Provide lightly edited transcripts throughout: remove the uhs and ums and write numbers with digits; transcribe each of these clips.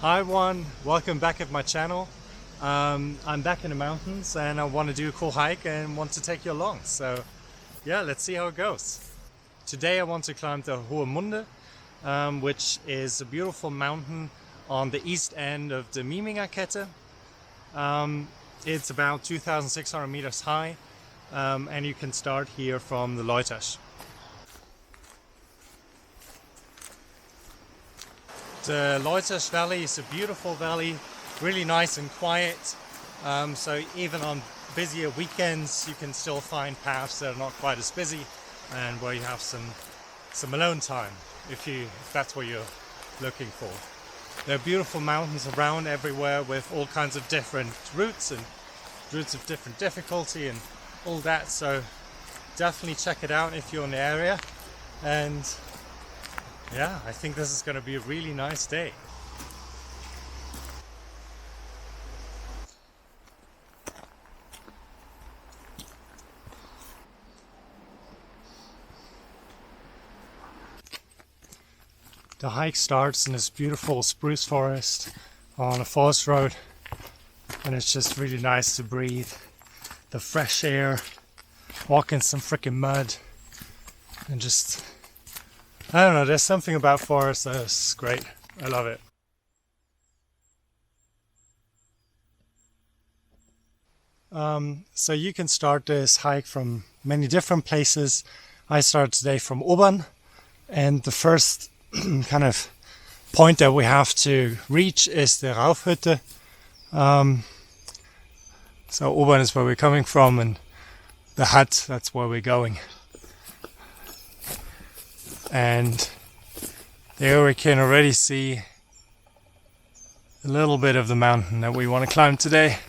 Hi everyone, welcome back at my channel. I'm back in the mountains and I want to do a cool hike and want to take you along. So yeah, let's see how it goes. Today I want to climb the Hohe Munde, which is a beautiful mountain on the east end of the Mieminger Kette. It's about 2,600 meters high and you can start here from the Wetterstein. The Wetterstein Valley is a beautiful valley, really nice and quiet. So even on busier weekends, you can still find paths that are not quite as busy and where you have some alone time, if that's what you're looking for. There are beautiful mountains around everywhere with all kinds of different routes and routes of different difficulty and all that. So definitely check it out if you're in the area. And yeah, I think this is going to be a really nice day. The hike starts in this beautiful spruce forest on a forest road, and it's just really nice to breathe the fresh air, walk in some freaking mud, and just, I don't know, there's something about forest that's great. I love it. So you can start this hike from many different places. I started today from Obern, and the first kind of point that we have to reach is the Raufhütte. So Obern is where we're coming from, and the hut, that's where we're going. And there we can already see a little bit of the mountain that we want to climb today.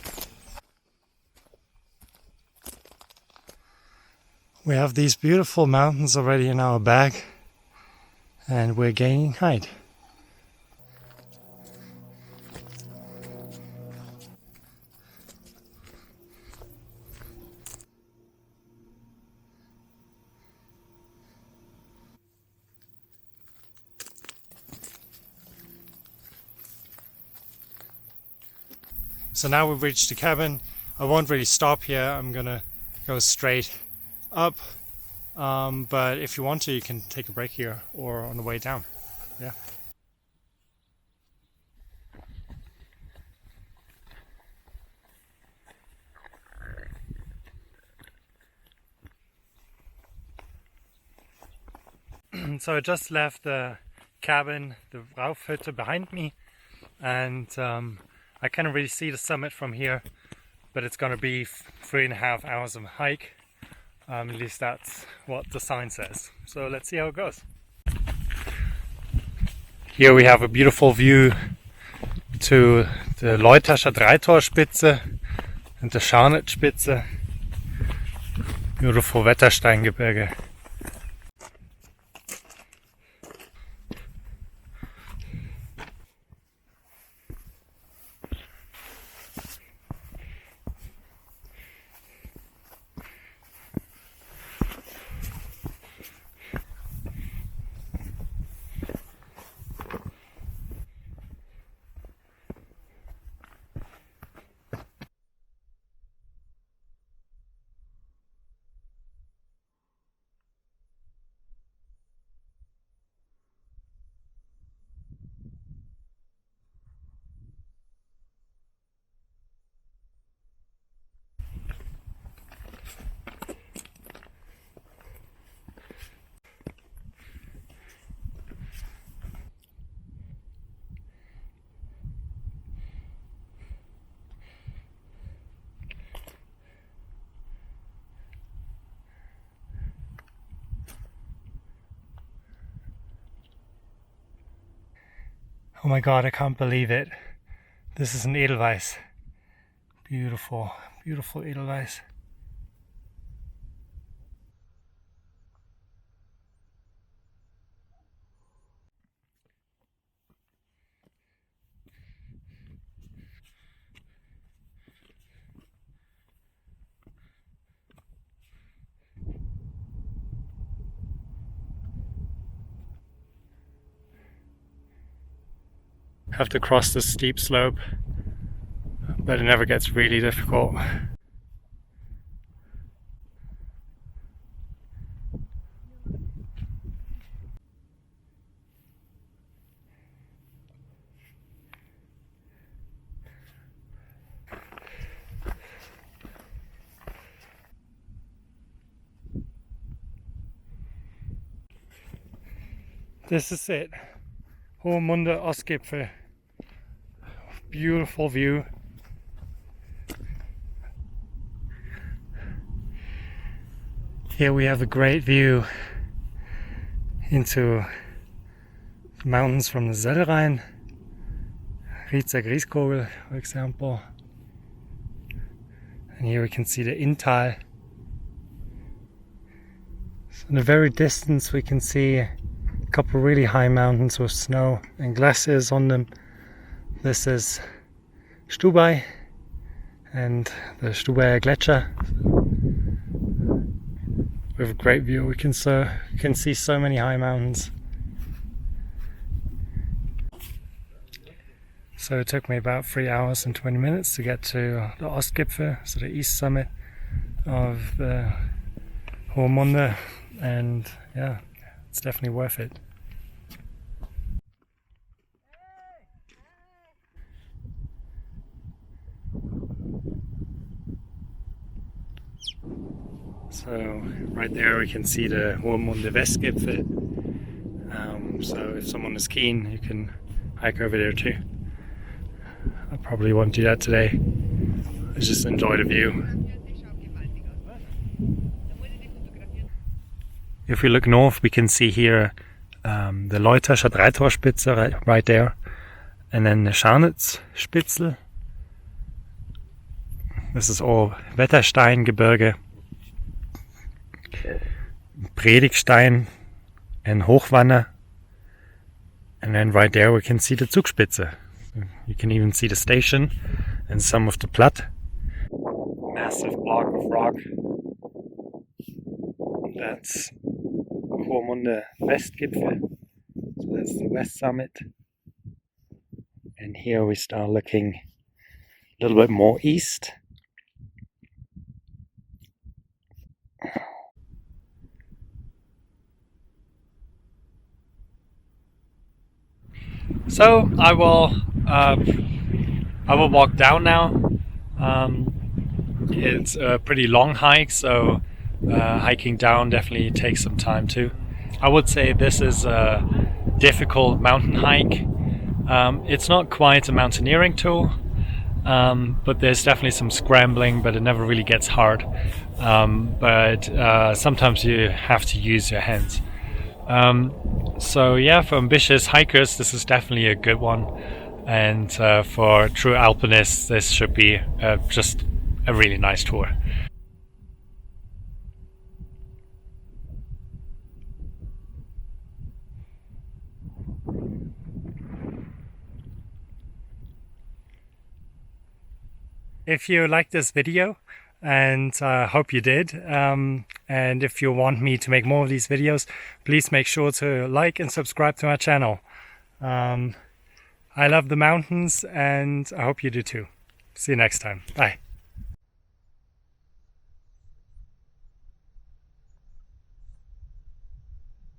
We have these beautiful mountains already in our bag, and we're gaining height. So now we've reached the cabin. I won't really stop here. I'm gonna go straight up. But if you want to, you can take a break here or on the way down. Yeah. So I just left the cabin, the Raufhütte, behind me, and I can't really see the summit from here, but it's going to be 3.5 hours of a hike. At least that's what the sign says. So let's see how it goes. Here we have a beautiful view to the Leutascher Dreitorspitze and the Scharnetspitze. Beautiful Wetterstein Gebirge. Oh my god, I can't believe it. This is an Edelweiss. Beautiful, beautiful Edelweiss. have to cross the steep slope, but it never gets really difficult. This is it, Hohe Munde Ostgipfel. Beautiful view. Here we have a great view into the mountains from the Wetterstein, Rietzer Grieskogel, for example. And here we can see the Inntal. So in the very distance we can see a couple really high mountains with snow and glaciers on them. This is Stubai and the Stubaier Gletscher. We have a great view. We can see so many high mountains. So it took me about 3 hours and 20 minutes to get to the Ostgipfel, so the east summit of the Hohe Munde, and yeah, it's definitely worth it. So right there we can see the Hohe Munde Westgipfel. So if someone is keen, you can hike over there too. I probably won't do that today. I just enjoy the view. If we look north, we can see here the Leuterscher Dreitorspitze right there, and then the Scharnitzspitzel. This is all Wetterstein Gebirge, Predigstein and Hochwanne, and then right there we can see the Zugspitze. You can even see the station and some of the Platt. Massive block of rock. That's Hohe Munde Westgipfel. So that's the west summit. And here we start looking a little bit more east. So I will walk down now. It's a pretty long hike, so hiking down definitely takes some time too. I would say this is a difficult mountain hike. It's not quite a mountaineering tool, but there's definitely some scrambling, but it never really gets hard. But sometimes you have to use your hands. So yeah, for ambitious hikers, this is definitely a good one, and for true alpinists, this should be just a really nice tour. If you like this video, and I hope you did, and if you want me to make more of these videos, please make sure to like and subscribe to my channel. I love the mountains, and I hope you do too. See you next time. Bye.